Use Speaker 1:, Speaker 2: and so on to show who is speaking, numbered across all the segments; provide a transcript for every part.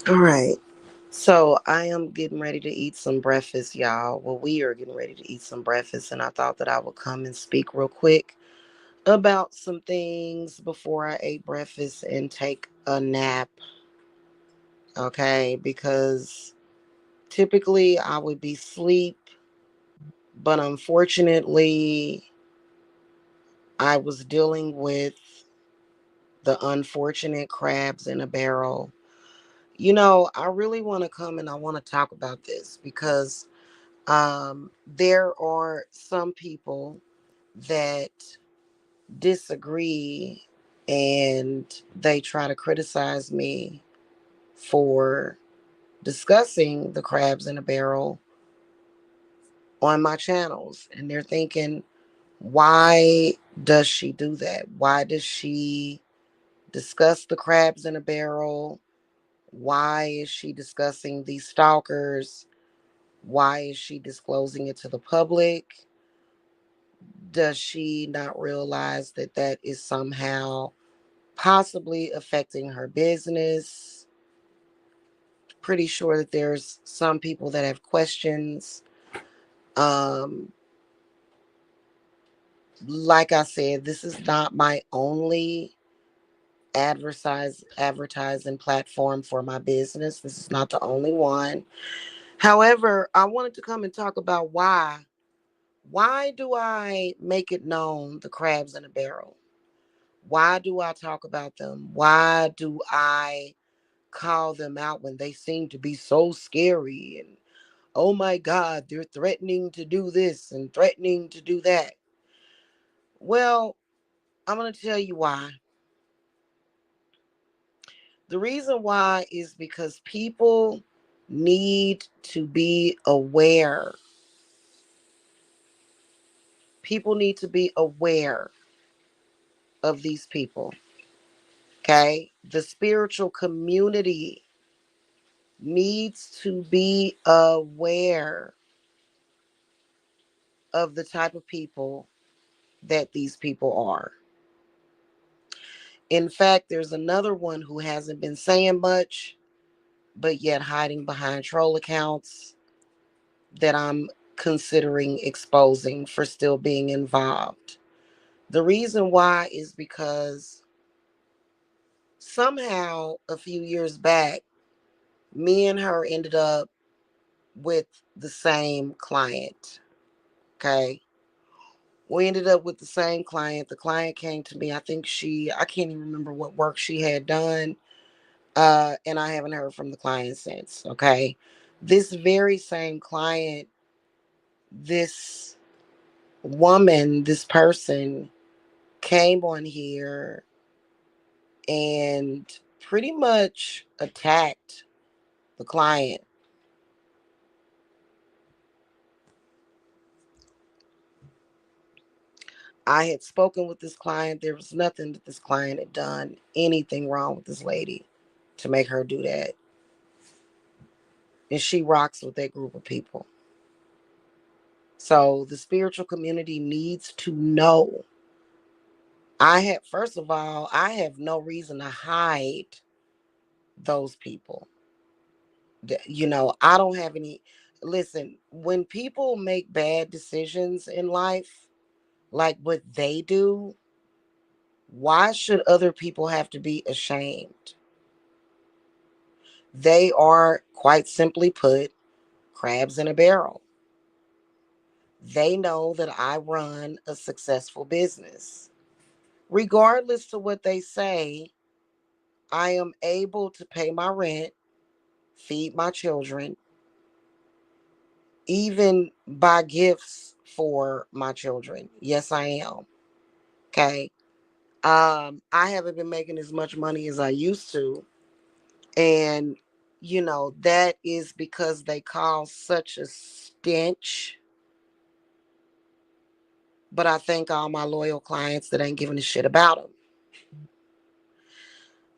Speaker 1: All right. So I am getting ready to eat some breakfast, y'all. Well, we are getting ready to eat some breakfast, and I thought that I would come and speak real quick about some things before I ate breakfast and take a nap. Okay, because typically I would be asleep, but unfortunately I was dealing with the unfortunate crabs in a barrel. I really want to come and I want to talk about this because there are some people that disagree and they try to criticize me for discussing the crabs in a barrel on my channels. And they're thinking, why does she do that? Why does she discuss the crabs in a barrel? Why is she discussing these stalkers? Why is she disclosing it to the public? Does she not realize that that is somehow possibly affecting her business? Pretty sure that there's some people that have questions. Um, like I said, this is not my only advertising platform for my business. This is not the only one. However, I wanted to come and talk about why. Why do I make it known the crabs in a barrel? Why do I talk about them? Why do I call them out when they seem to be so scary and oh my God, they're threatening to do this and threatening to do that? Well, I'm going to tell you why. The reason why is because people need to be aware. People need to be aware of these people. Okay? The spiritual community needs to be aware of the type of people that these people are. In fact, there's another one who hasn't been saying much, but yet hiding behind troll accounts that I'm considering exposing for still being involved. The reason why is because somehow a few years back, me and her ended up with the same client. Okay. We ended up with the same client. The client came to me. I can't even remember what work she had done. And I haven't heard from the client since. Okay. This very same client, this woman, this person came on here and pretty much attacked the client. I had spoken with this client. There was nothing that this client had done, anything wrong with this lady to make her do that. And she rocks with that group of people. So the spiritual community needs to know. First of all, I have no reason to hide those people. I don't have any. Listen, when people make bad decisions in life, like what they do, why should other people have to be ashamed? They are, quite simply put, crabs in a barrel. They know that I run a successful business. Regardless to what they say, I am able to pay my rent, feed my children, even buy gifts for my children. Yes, I am. Okay. I haven't been making as much money as I used to. And, that is because they cause such a stench. But I thank all my loyal clients that ain't giving a shit about them.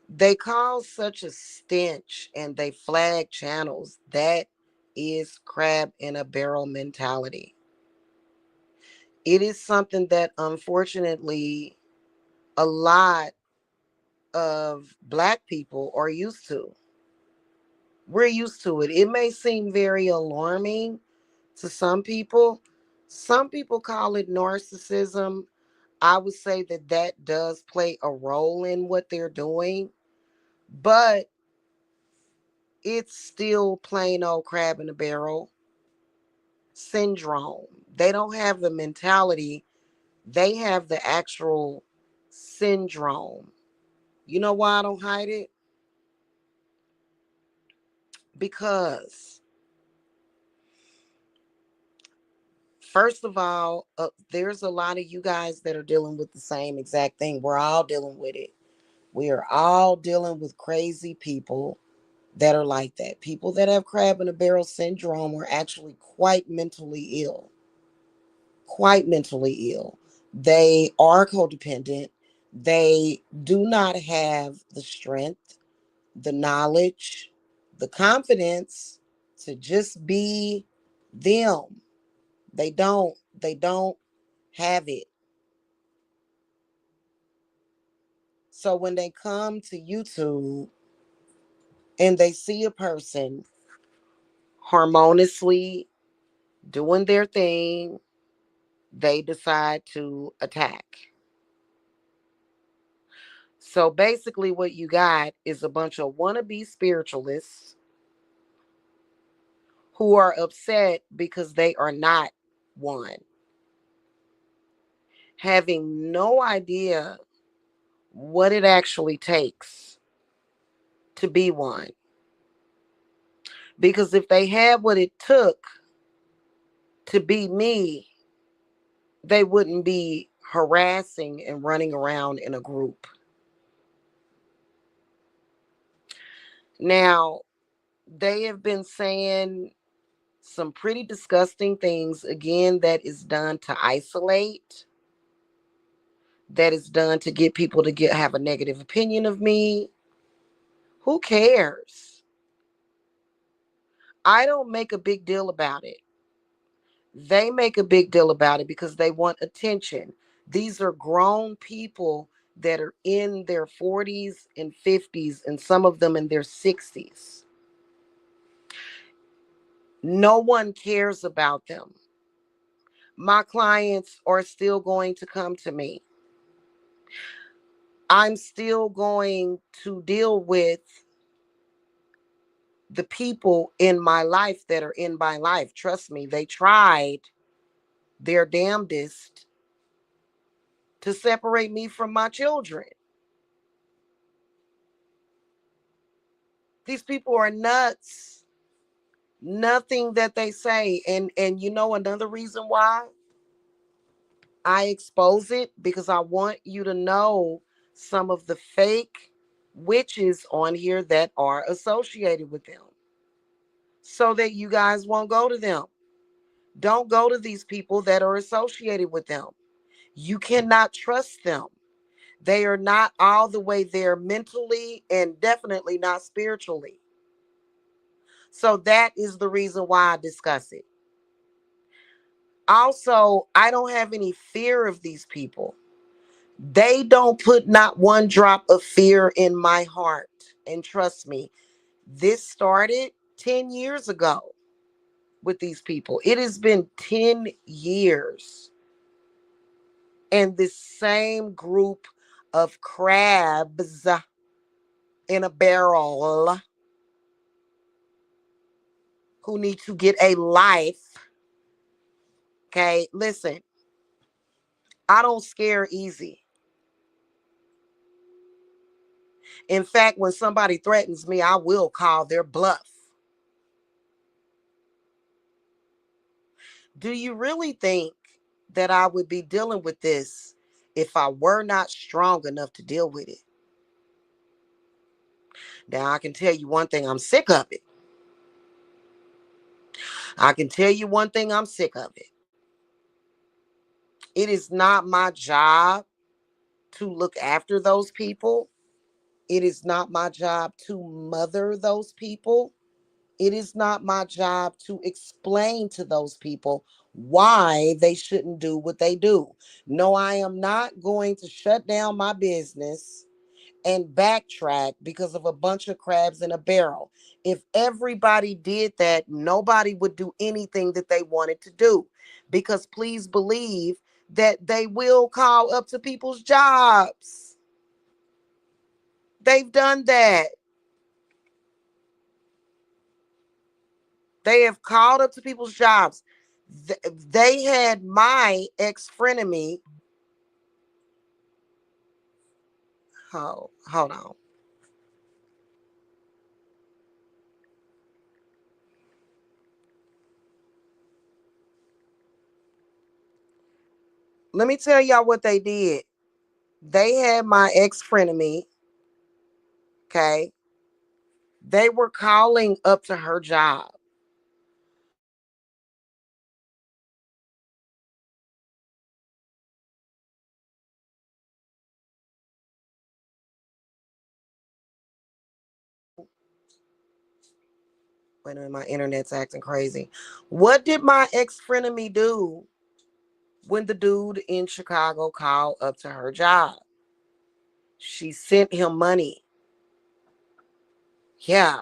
Speaker 1: They cause such a stench and they flag channels. That is crab in a barrel mentality. It is something that unfortunately a lot of black people are used to. We're used to it. It may seem very alarming to some people. Some people call it narcissism. I would say that that does play a role in what they're doing, but it's still plain old crab in a barrel syndrome. They don't have the mentality, they have the actual syndrome. You know why I don't hide it? Because, first of all, there's a lot of you guys that are dealing with the same exact thing. We're all dealing with it. We are all dealing with crazy people that are like that. People that have crab in a barrel syndrome are actually quite mentally ill. Quite mentally ill. They are codependent. They do not have the strength, the knowledge, the confidence to just be them. They don't have it. So when they come to YouTube and they see a person harmoniously doing their thing, they decide to attack. So basically, what you got is a bunch of wannabe spiritualists who are upset because they are not one, having no idea what it actually takes to be one. Because if they had what it took to be me, they wouldn't be harassing and running around in a group. Now, they have been saying some pretty disgusting things. Again, that is done to isolate, that is done to get people to have a negative opinion of me. Who cares? I don't make a big deal about it. They make a big deal about it because they want attention. These are grown people that are in their 40s and 50s, and some of them in their 60s. No one cares about them. My clients are still going to come to me. I'm still going to deal with the people in my life that are in my life. Trust me, they tried their damnedest to separate me from my children. These people are nuts. Nothing that they say. And you know another reason why I expose it, because I want you to know some of the fake witches on here that are associated with them, so that you guys won't go to them. Don't go to these people that are associated with them. You cannot trust them. They are not all the way there mentally, and definitely not spiritually. So that is the reason why I discuss it. Also, I don't have any fear of these people. They don't put not one drop of fear in my heart. And trust me, this started 10 years ago with these people. It has been 10 years. And this same group of crabs in a barrel who need to get a life. Okay, listen, I don't scare easy. In fact, when somebody threatens me, I will call their bluff. Do you really think that I would be dealing with this if I were not strong enough to deal with it? Now, I can tell you one thing, I'm sick of it. I can tell you one thing, I'm sick of it. It is not my job to look after those people. It is not my job to mother those people. It is not my job to explain to those people why they shouldn't do what they do. No, I am not going to shut down my business and backtrack because of a bunch of crabs in a barrel. If everybody did that, nobody would do anything that they wanted to do. Because please believe that they will call up to people's jobs. They've done that. They have called up to people's jobs. They had my ex frenemy. Oh, hold on. Let me tell y'all what they did. They had my ex frenemy. Okay. They were calling up to her job. Wait a minute, my internet's acting crazy. What did my ex frenemy do when the dude in Chicago called up to her job? She sent him money. Yeah,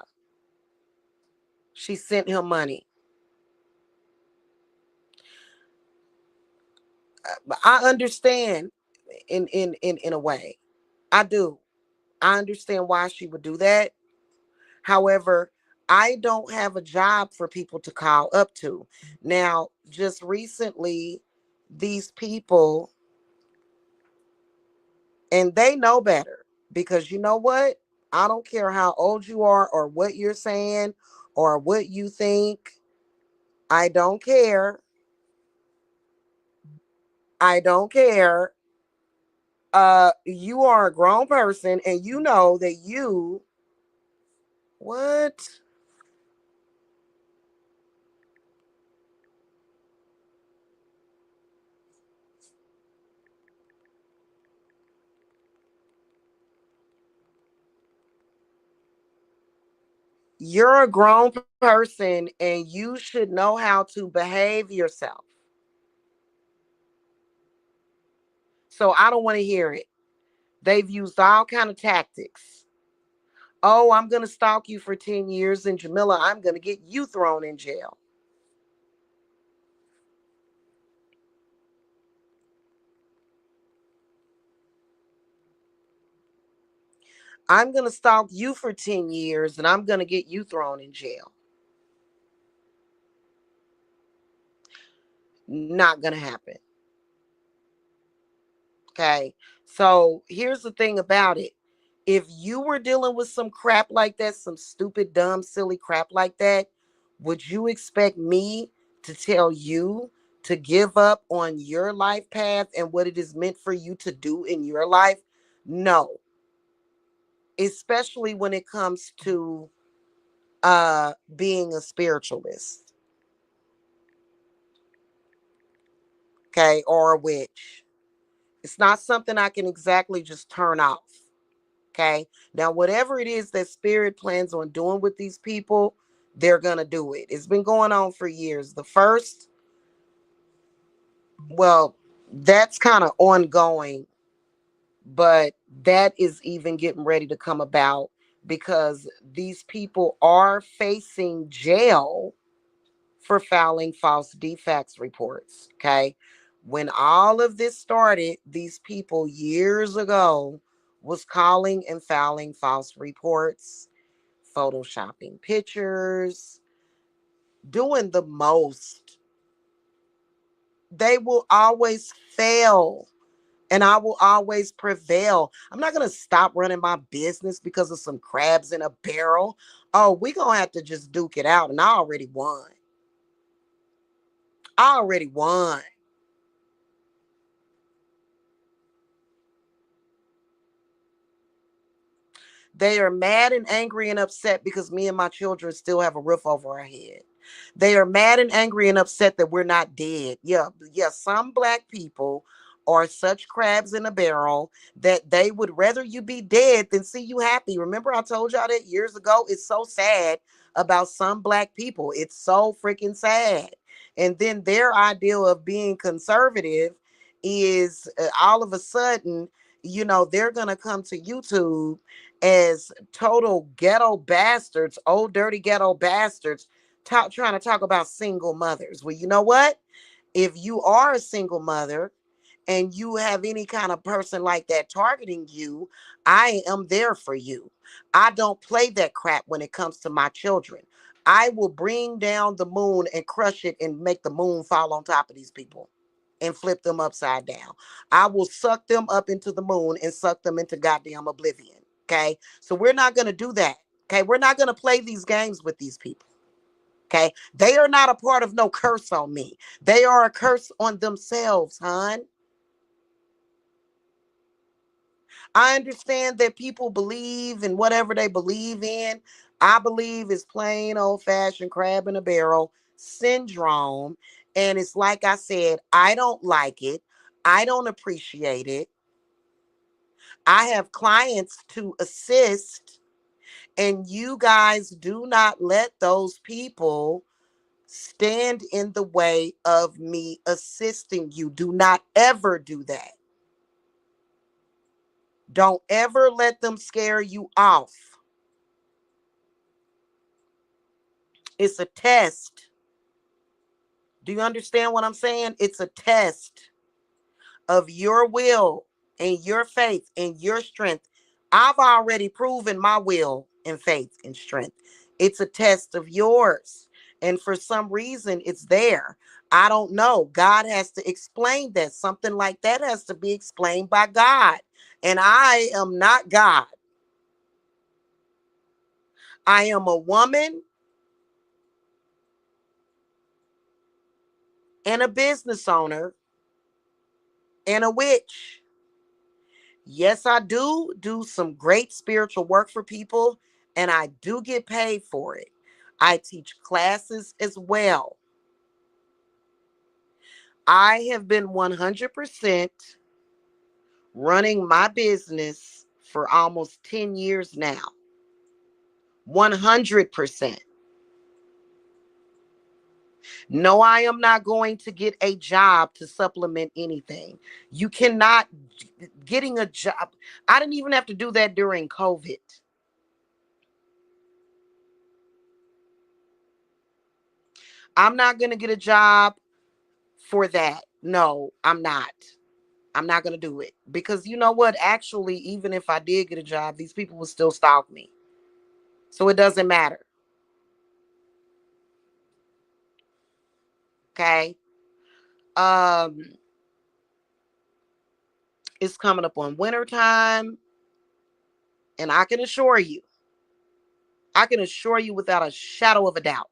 Speaker 1: she sent him money. I understand in a way. I do. I understand why she would do that. However, I don't have a job for people to call up to. Now, just recently, these people, and they know better because you know what? I don't care how old you are or what you're saying or what you think. I don't care. I don't care. You are a grown person and you know that you what? You're a grown person and you should know how to behave yourself. So I don't want to hear it. They've used all kind of tactics. Oh, I'm going to stalk you for 10 years and Jamila, I'm going to get you thrown in jail. I'm going to stalk you for 10 years and I'm going to get you thrown in jail. Not going to happen. Okay. So here's the thing about it. If you were dealing with some crap like that, some stupid, dumb, silly crap like that, would you expect me to tell you to give up on your life path and what it is meant for you to do in your life? No. Especially when it comes to being a spiritualist, okay, or a witch. It's not something I can exactly just turn off. Okay. Now, whatever it is that spirit plans on doing with these people, they're going to do it. It's been going on for years. The first, well, that's kind of ongoing, but that is even getting ready to come about because these people are facing jail for filing false defects reports. Okay. When all of this started, these people years ago was calling and filing false reports, photoshopping pictures, doing the most. They will always fail and I will always prevail. I'm not going to stop running my business because of some crabs in a barrel. Oh, we're going to have to just duke it out. And I already won. I already won. They are mad and angry and upset because me and my children still have a roof over our head. They are mad and angry and upset that we're not dead. Yeah, yeah, some black people are such crabs in a barrel that they would rather you be dead than see you happy. Remember, I told y'all that years ago? It's so sad about some black people. It's so freaking sad. And then their ideal of being conservative is all of a sudden they're going to come to YouTube as total ghetto bastards, old dirty ghetto bastards, trying to talk about single mothers. Well, you know what? If you are a single mother and you have any kind of person like that targeting you, I am there for you. I don't play that crap when it comes to my children. I will bring down the moon and crush it and make the moon fall on top of these people and flip them upside down. I will suck them up into the moon and suck them into goddamn oblivion. Okay. So we're not going to do that. Okay. We're not going to play these games with these people. Okay. They are not a part of no curse on me. They are a curse on themselves, hon. I understand that people believe in whatever they believe in. I believe it's plain old fashioned crab in a barrel syndrome. And it's like I said, I don't like it. I don't appreciate it. I have clients to assist, and you guys do not let those people stand in the way of me assisting you. Do not ever do that. Don't ever let them scare you off. It's a test. Do you understand what I'm saying? It's a test of your will and your faith and your strength. I've already proven my will and faith and strength. It's a test of yours. And for some reason, it's there. I don't know. God has to explain that. Something like that has to be explained by God. And I am not God. I am a woman and a business owner and a witch. Yes, I do some great spiritual work for people, and I do get paid for it. I teach classes as well. I have been 100% running my business for almost 10 years now. 100%. No, I am not going to get a job to supplement anything. You cannot, getting a job. I didn't even have to do that during COVID. I'm not going to get a job for that. No, I'm not. I'm not going to do it because you know what? Actually, even if I did get a job, these people would still stalk me. So it doesn't matter. Okay. Um, it's coming up on winter time, and I can assure you without a shadow of a doubt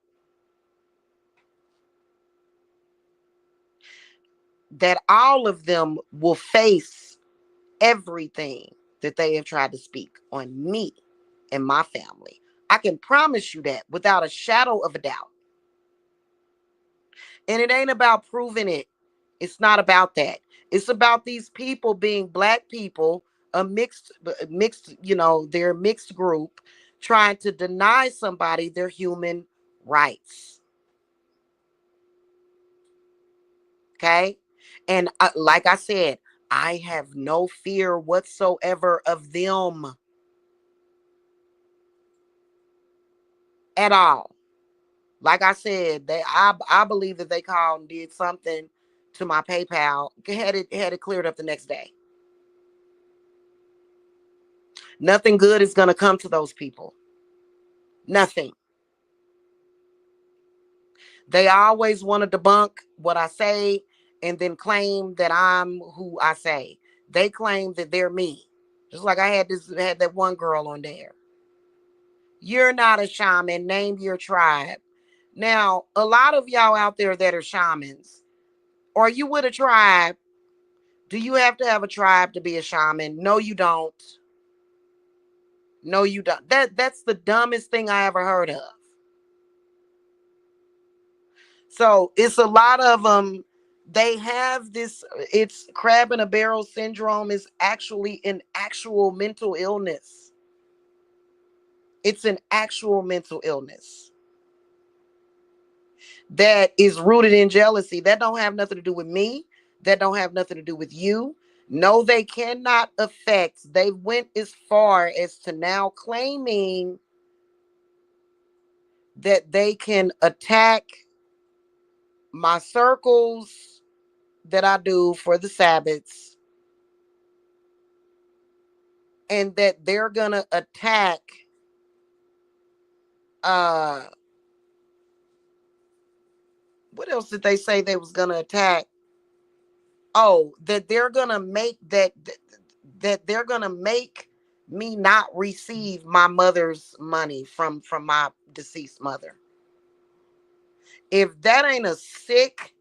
Speaker 1: that all of them will face everything that they have tried to speak on me and my family. I can promise you that without a shadow of a doubt. And it ain't about proving it. It's not about that. It's about these people being black people, they're a mixed group trying to deny somebody their human rights. Okay? And like I said, I have no fear whatsoever of them at all. Like I said, I believe that they called and did something to my PayPal, had it cleared up the next day. Nothing good is going to come to those people. Nothing. They always want to debunk what I say and then claim that I'm who I say. They claim that they're me. Just like I had that one girl on there. You're not a shaman. Name your tribe. Now, a lot of y'all out there that are shamans, are you with a tribe? Do you have to have a tribe to be a shaman? No, you don't. No, you don't. That's the dumbest thing I ever heard of. So it's a lot of them. They have this, it's crab in a barrel syndrome is actually an actual mental illness. It's an actual mental illness that is rooted in jealousy. That don't have nothing to do with me. That don't have nothing to do with you. No, they cannot affect. They went as far as to now claiming that they can attack my circles that I do for the Sabbaths, and that they're gonna attack uh what else did they say they was gonna attack? Oh, that they're gonna make that they're gonna make me not receive my mother's money from my deceased mother. If that ain't a sick,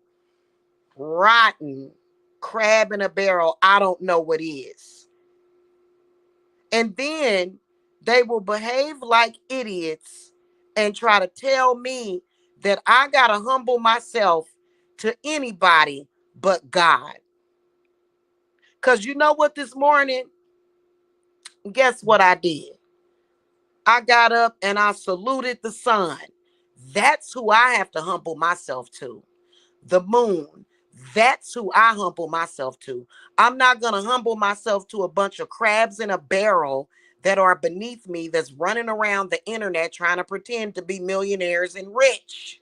Speaker 1: rotten crab in a barrel, I don't know what is. And then they will behave like idiots and try to tell me that I got to humble myself to anybody but God. Because you know what, this morning, guess what I did? I got up and I saluted the sun. That's who I have to humble myself to. The moon. That's who I humble myself to. I'm not going to humble myself to a bunch of crabs in a barrel that are beneath me that's running around the internet trying to pretend to be millionaires and rich.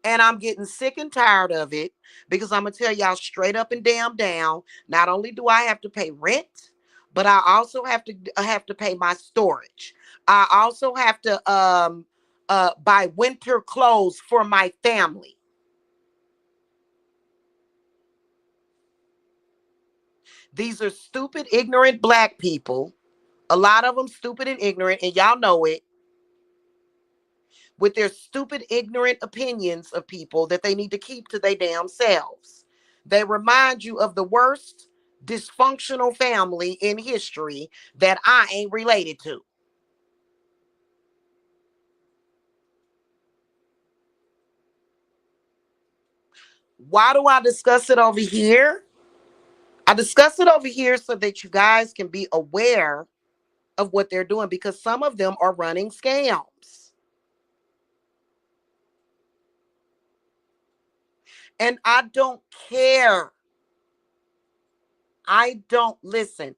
Speaker 1: And I'm getting sick and tired of it, because I'm going to tell y'all straight up and damn down, not only do I have to pay rent, but I also have to pay my storage. I also have to buy winter clothes for my family. These are stupid, ignorant black people. A lot of them stupid and ignorant, and y'all know it, with their stupid, ignorant opinions of people that they need to keep to their damn selves. They remind you of the worst dysfunctional family in history that I ain't related to. Why do I discuss it over here? I discuss it over here so that you guys can be aware of what they're doing, because some of them are running scams. And I don't care. I don't listen.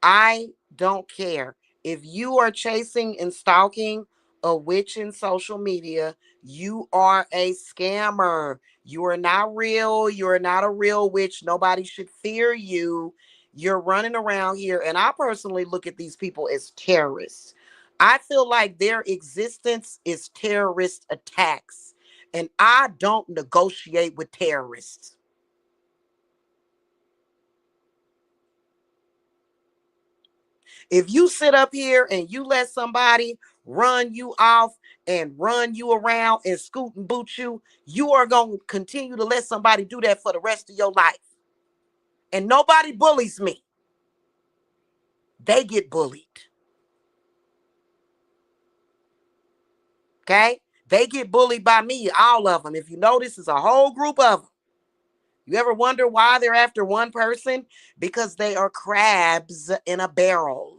Speaker 1: I don't care. If you are chasing and stalking a witch in social media, you are a scammer. You are not real. You are not a real witch. Nobody should fear you. You're running around here. And I personally look at these people as terrorists. I feel like their existence is terrorist attacks. And I don't negotiate with terrorists. If you sit up here and you let somebody run you off and run you around and scoot and boot you, you are going to continue to let somebody do that for the rest of your life. And nobody bullies me. They get bullied. Okay? They get bullied by me, all of them. If you notice, it's a whole group of them. You ever wonder why they're after one person? Because they are crabs in a barrel.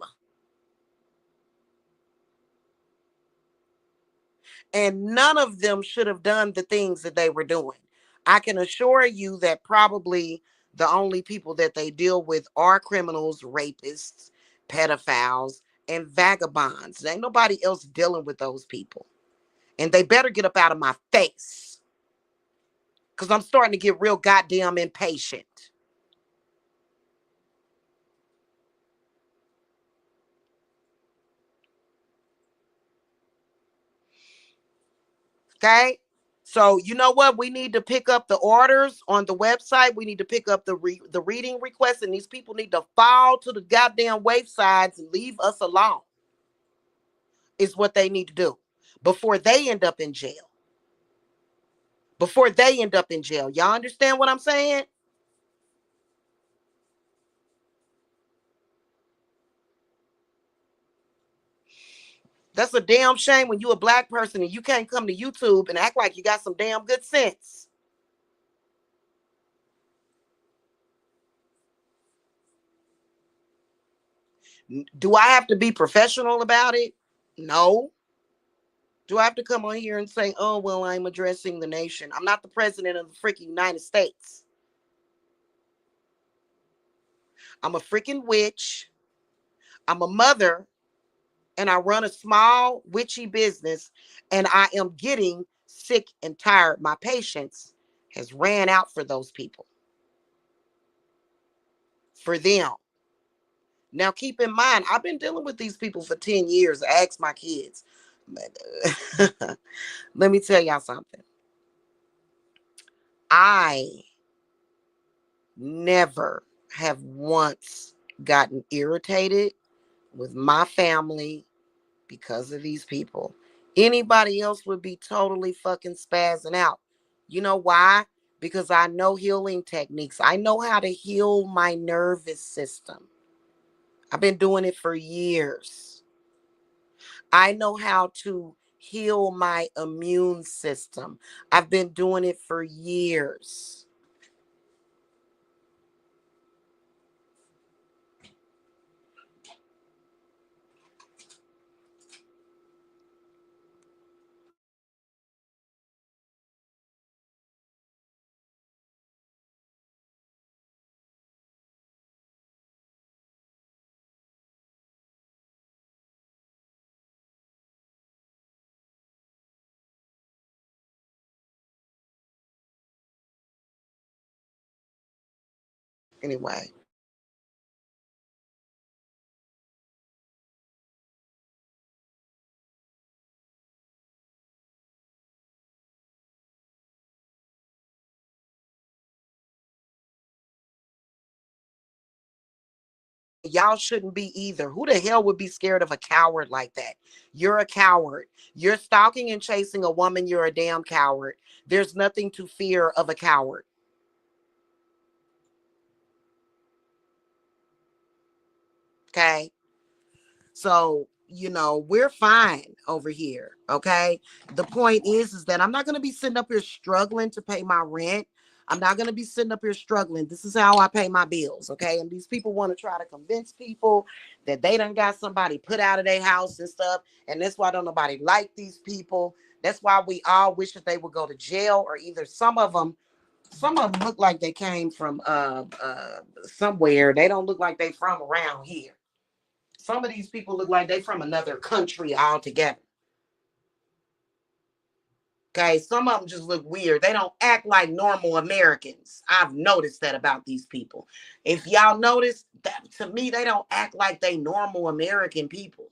Speaker 1: And none of them should have done the things that they were doing. I can assure you that probably the only people that they deal with are criminals, rapists, pedophiles, and vagabonds. There ain't nobody else dealing with those people. And they better get up out of my face, because I'm starting to get real goddamn impatient. Okay? So you know what? We need to pick up the orders on the website. We need to pick up the reading requests, and these people need to fall to the goddamn waysides and leave us alone. Is what they need to do before they end up in jail. Before they end up in jail. Y'all understand what I'm saying? That's a damn shame when you a black person and you can't come to YouTube and act like you got some damn good sense. Do I have to be professional about it? No. Do I have to come on here and say, oh, well, I'm addressing the nation? I'm not the president of the freaking United States. I'm a freaking witch. I'm a mother, and I run a small witchy business, and I am getting sick and tired. My patience has ran out for those people, for them. Now, keep in mind, I've been dealing with these people for 10 years. Ask my kids. Let me tell y'all something. I never have once gotten irritated with my family because of these people. Anybody else would be totally fucking spazzing out. You know why? Because I know healing techniques. I know how to heal my nervous system. I've been doing it for years. I know how to heal my immune system. I've been doing it for years. Anyway, y'all shouldn't be either. Who the hell would be scared of a coward like that? You're a coward. You're stalking and chasing a woman. You're a damn coward. There's nothing to fear of a coward. Okay. So, we're fine over here. Okay. The point is that I'm not going to be sitting up here struggling to pay my rent. I'm not going to be sitting up here struggling. This is how I pay my bills. Okay. And these people want to try to convince people that they done got somebody put out of their house and stuff. And that's why don't nobody like these people. That's why we all wish that they would go to jail, or either some of them look like they came from somewhere. They don't look like they from around here. Some of these people look like they from another country altogether. Okay, some of them just look weird. They don't act like normal Americans. I've noticed that about these people. If y'all notice that, to me, they don't act like they normal American people.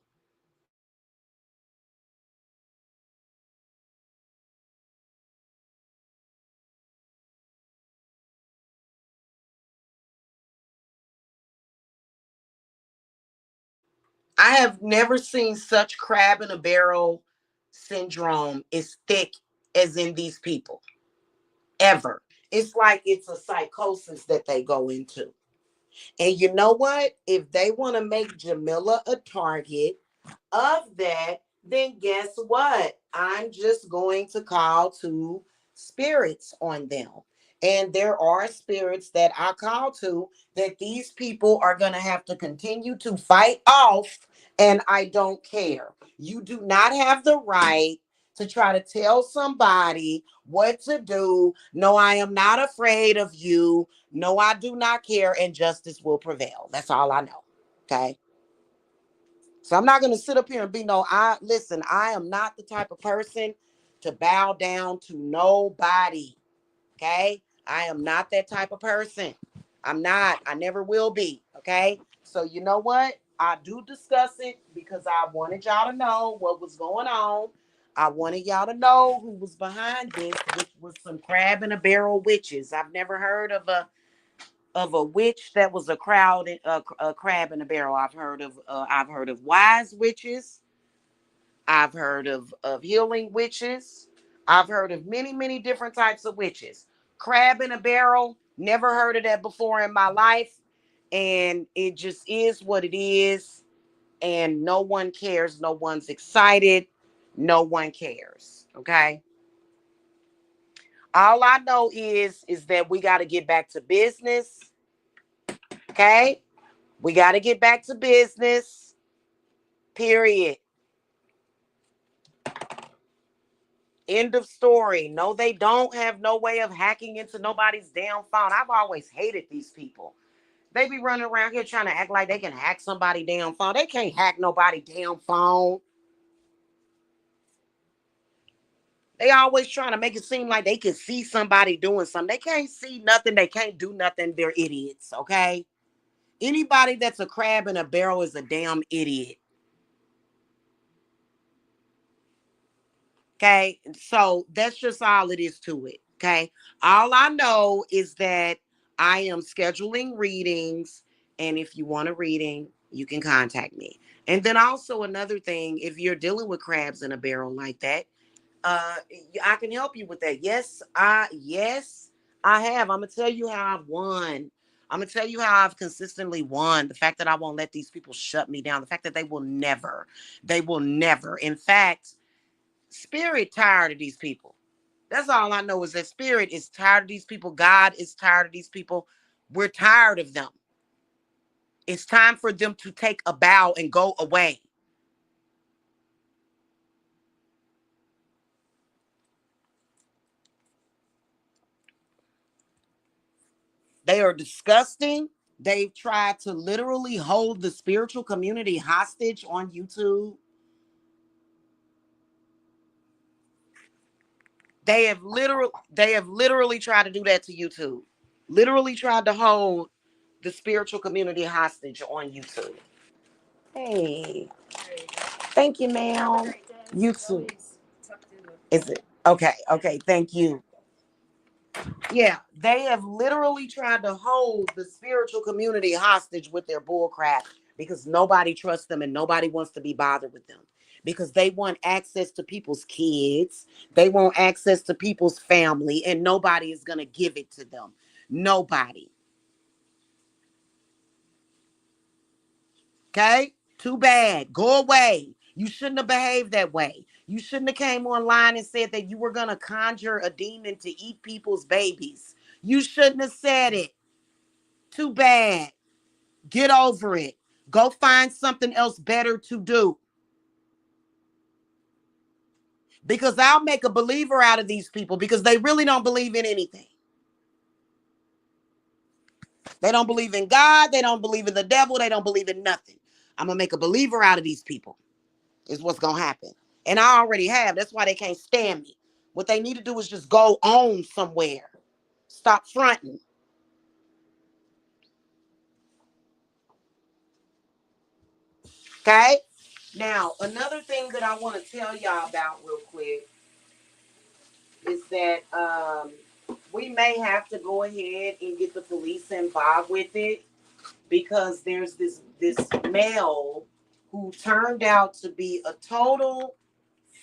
Speaker 1: I have never seen such crab in a barrel syndrome as thick as in these people, ever. It's like it's a psychosis that they go into. And you know what? If they want to make Jamila a target of that, then guess what? I'm just going to call to spirits on them. And there are spirits that I call to that these people are going to have to continue to fight off. And I don't care. You do not have the right to try to tell somebody what to do. No, I am not afraid of you. No, I do not care. And justice will prevail. That's all I know. Okay. So I'm not going to sit up here and be listen, I am not the type of person to bow down to nobody. Okay. I am not that type of person. I'm not. I never will be. Okay. So you know what? I do discuss it because I wanted y'all to know what was going on. I wanted y'all to know who was behind this, which was some crab in a barrel witches. I've never heard of a witch that was a crab in a barrel. I've heard of wise witches. I've heard of healing witches. I've heard of many, many different types of witches. Crab in a barrel, never heard of that before in my life. And it just is what it is. And no one cares. No one's excited. No one cares. Okay. All I know is that we got to get back to business. Okay. We got to get back to business. Period. End of story. No, they don't have no way of hacking into nobody's damn phone. I've always hated these people. They be running around here trying to act like they can hack somebody damn phone. They can't hack nobody damn phone. They always trying to make it seem like they can see somebody doing something. They can't see nothing. They can't do nothing. They're idiots, okay? Anybody that's a crab in a barrel is a damn idiot. Okay? So that's just all it is to it, okay? All I know is that I am scheduling readings, and if you want a reading, you can contact me. And then also another thing, if you're dealing with crabs in a barrel like that, uh I can help you with that. Yes, I have. I'm gonna tell you how I've won. I'm gonna tell you how I've consistently won. The fact that I won't let these people shut me down. The fact that they will never. In fact, spirit tired of these people. That's all I know is that spirit is tired of these people. God is tired of these people. We're tired of them. It's time for them to take a bow and go away. They are disgusting. They've tried to literally hold the spiritual community hostage on YouTube. They have literally tried to do that to YouTube. Literally tried to hold the spiritual community hostage on YouTube. Hey, thank you, ma'am. You too. Is it okay? Okay, thank you. Yeah, they have literally tried to hold the spiritual community hostage with their bullcrap because nobody trusts them and nobody wants to be bothered with them because they want access to people's kids, they want access to people's family, and nobody is going to give it to them. Nobody. Okay? Too bad. Go away. You shouldn't have behaved that way. You shouldn't have came online and said that you were going to conjure a demon to eat people's babies. You shouldn't have said it. Too bad. Get over it. Go find something else better to do. Because I'll make a believer out of these people because they really don't believe in anything. They don't believe in God. They don't believe in the devil. They don't believe in nothing. I'm going to make a believer out of these people, is what's going to happen. And I already have. That's why they can't stand me. What they need to do is just go on somewhere. Stop fronting. Okay? Now, another thing that I want to tell y'all about real quick is that we may have to go ahead and get the police involved with it because there's this male who turned out to be a total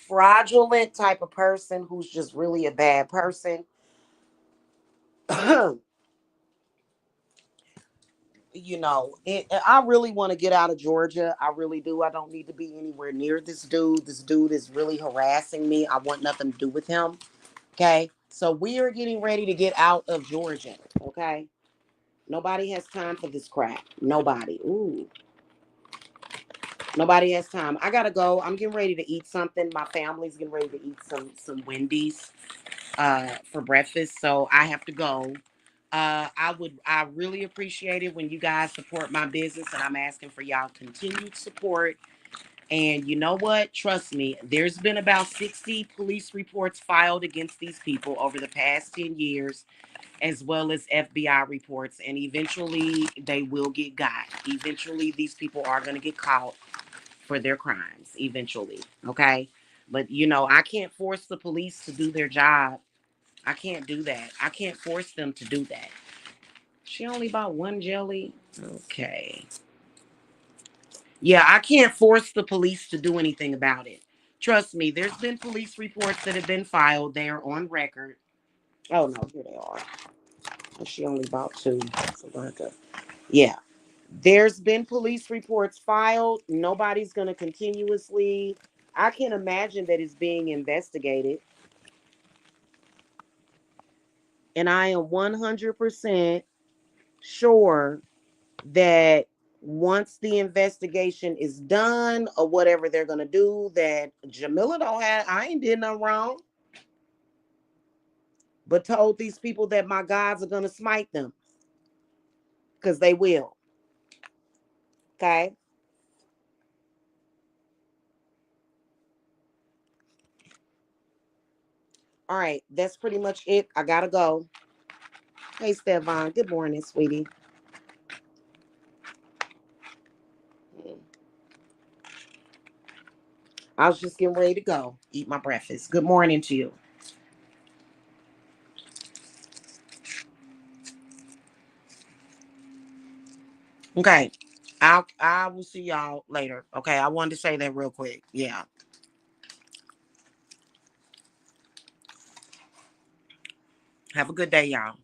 Speaker 1: fraudulent type of person who's just really a bad person. I really want to get out of Georgia. I really do. I don't need to be anywhere near this dude. This dude is really harassing me. I want nothing to do with him. Okay. So we are getting ready to get out of Georgia. Okay. Nobody has time for this crap. Nobody. Ooh. Nobody has time. I gotta go. I'm getting ready to eat something. My family's getting ready to eat some Wendy's for breakfast. So I have to go. I really appreciate it when you guys support my business, and I'm asking for y'all continued support. And you know what? Trust me, there's been about 60 police reports filed against these people over the past 10 years, as well as FBI reports. And eventually they will get got. Eventually, these people are going to get caught for their crimes. Eventually. Okay. But, I can't force the police to do their job. I can't do that. I can't force them to do that. She only bought one jelly. Okay. Yeah, I can't force the police to do anything about it. Trust me, there's been police reports that have been filed. They are on record. Oh no, here they are. And she only bought two. So yeah. There's been police reports filed. Nobody's gonna continuously. I can imagine that it's being investigated. And I am 100% sure that once the investigation is done or whatever they're gonna do, that Jamila don't have I ain't did nothing wrong, but told these people that my gods are gonna smite them. because they will. Okay. All right. That's pretty much it. I gotta go. Hey, Stefan. Good morning, sweetie. I was just getting ready to go eat my breakfast. Good morning to you. Okay. I will see y'all later. Okay. I wanted to say that real quick. Yeah. Have a good day, y'all.